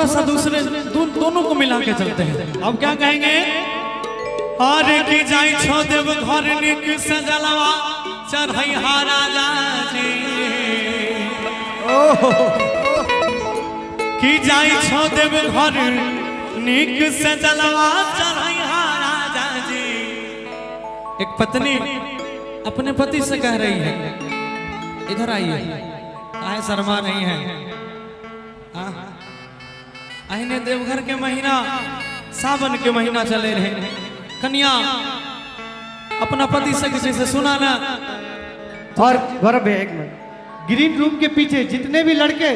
थोड़ा सा दूसरे दोनों को मिला के चलते हैं। अब क्या कहेंगे? अरे की जाई छो देव घर निक सजलवा चढ़ई राजा जी की जाई छो देव घर निक सजलवा चढ़ई राजा जी। एक पत्नी अपने पति से कह रही है, इधर आइए, काहे शर्मा नहीं है? अहिने देवघर के महीना, सावन के महीना चले रहे, कन्या अपना पति से किसी से सुना ना। और गौरव एक मिनट, ग्रीन रूम के पीछे जितने भी लड़के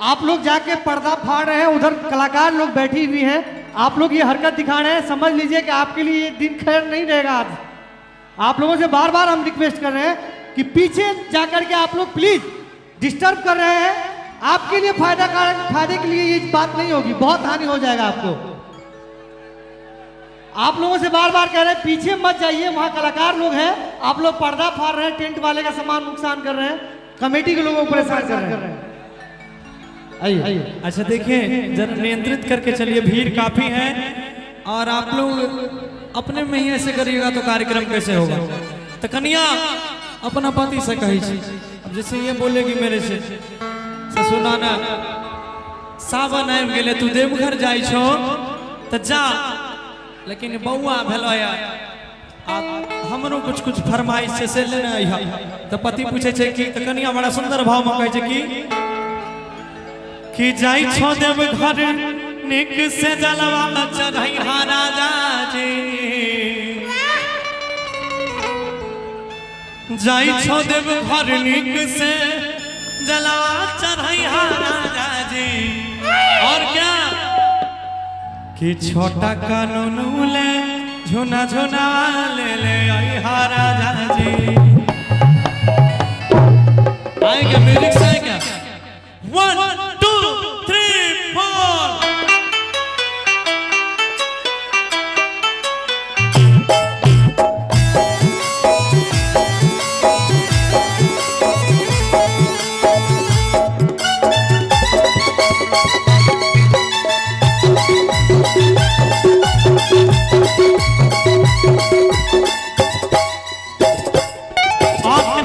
आप लोग जाके पर्दा फाड़ रहे हैं, उधर कलाकार लोग बैठी हुई हैं, आप लोग ये हरकत दिखा रहे हैं, समझ लीजिए कि आपके लिए ये दिन खैर नहीं रहेगा। आज आप लोगों से बार बार हम रिक्वेस्ट कर रहे हैं कि पीछे जाकर के आप लोग प्लीज डिस्टर्ब कर रहे हैं। आपके लिए फायदे के लिए ये बात नहीं होगी, बहुत हानि हो जाएगा आपको। आप लोगों से बार बार कह रहे हैं पीछे मत जाइए, वहां कलाकार लोग हैं, आप लोग पर्दा फाड़ रहे हैं, टेंट वाले का सामान नुकसान कर रहे हैं, कमेटी के लोगों को परेशान कर रहे हैं। आइए। अच्छा देखिए, जरा नियंत्रित करके चलिए, भीड़ काफी है और आप लोग अपने में ही ऐसे करिएगा तो कार्यक्रम कैसे होगा? तो कन्या अपना पति से कही, अब जैसे ये बोलेगी मेरे से ससुराना सावन आबि गेले, तू देवघर जाई छो तो जा, लेकिन बउआ भेलो हमरो कुछ कुछ फरमाइश से लेना है। तो पति पूछे छे कि तो कन्या बड़ा सुंदर भाव में कहे छे कि जाई छो देवघर निक से जलवा चढ़ई राजा जी, जाई छो देवघर निक से जलवा चढ़ई राजा जी। और क्या कि छोटा कानून ले झुना झुना ले आई राजा जी। आएगा म्यूजिक से क्या? 1 2 3 4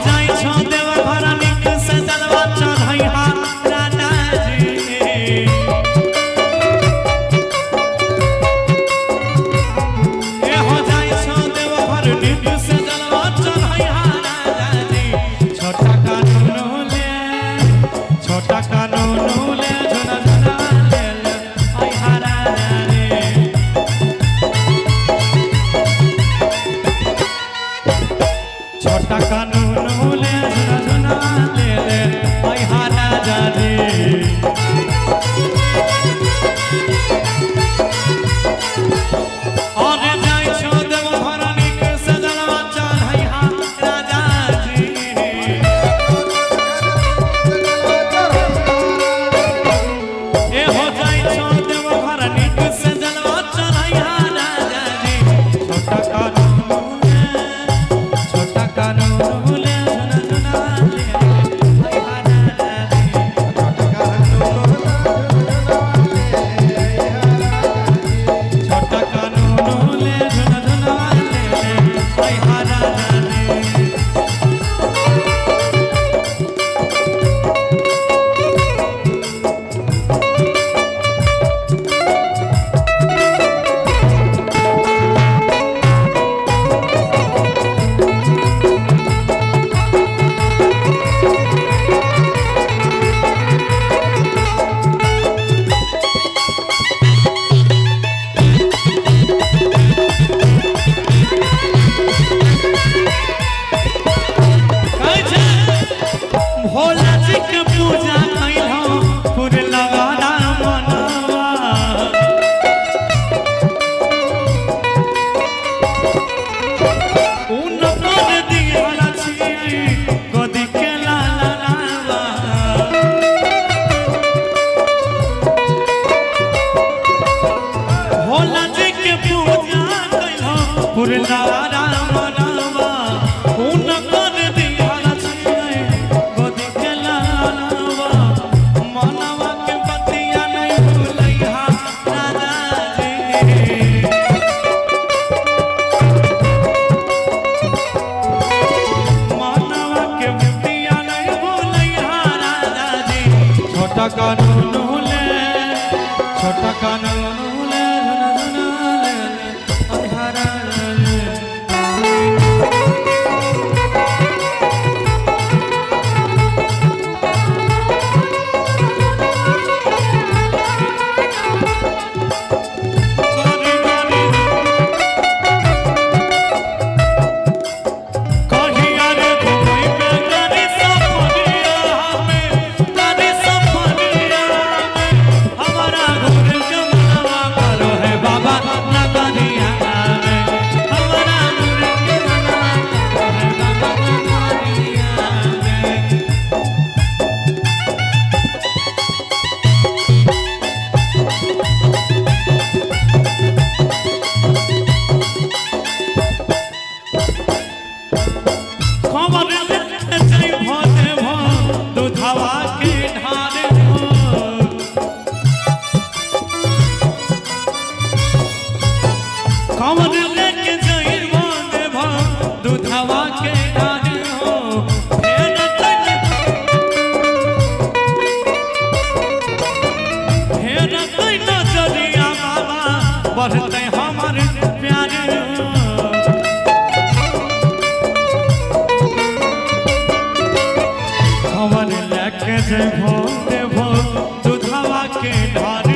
जाई छो देवघर निक से जलवा चढ़ई राजा जी। छोटा कानून ले हरा बढ़ते हमारे प्यारे खबर लेके जेबो देबो दूधवा के ढार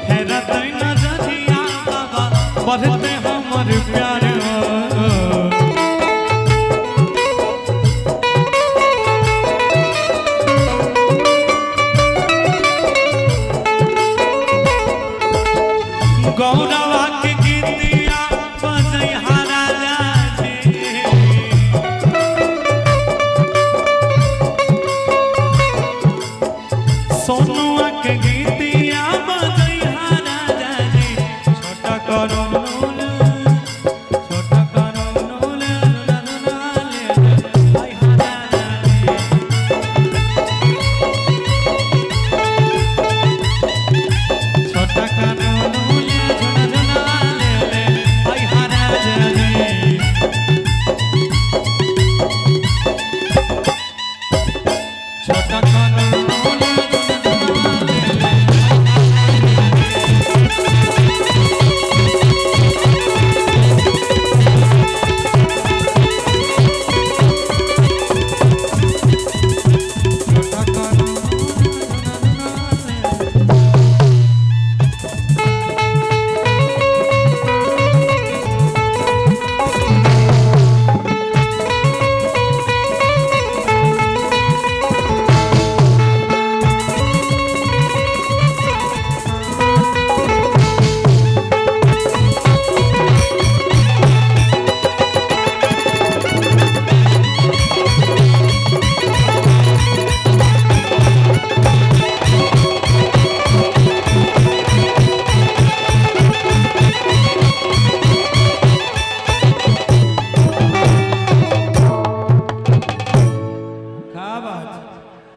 फेर न जदिया बाबा बढ़ते हमारे प्यारे गौरा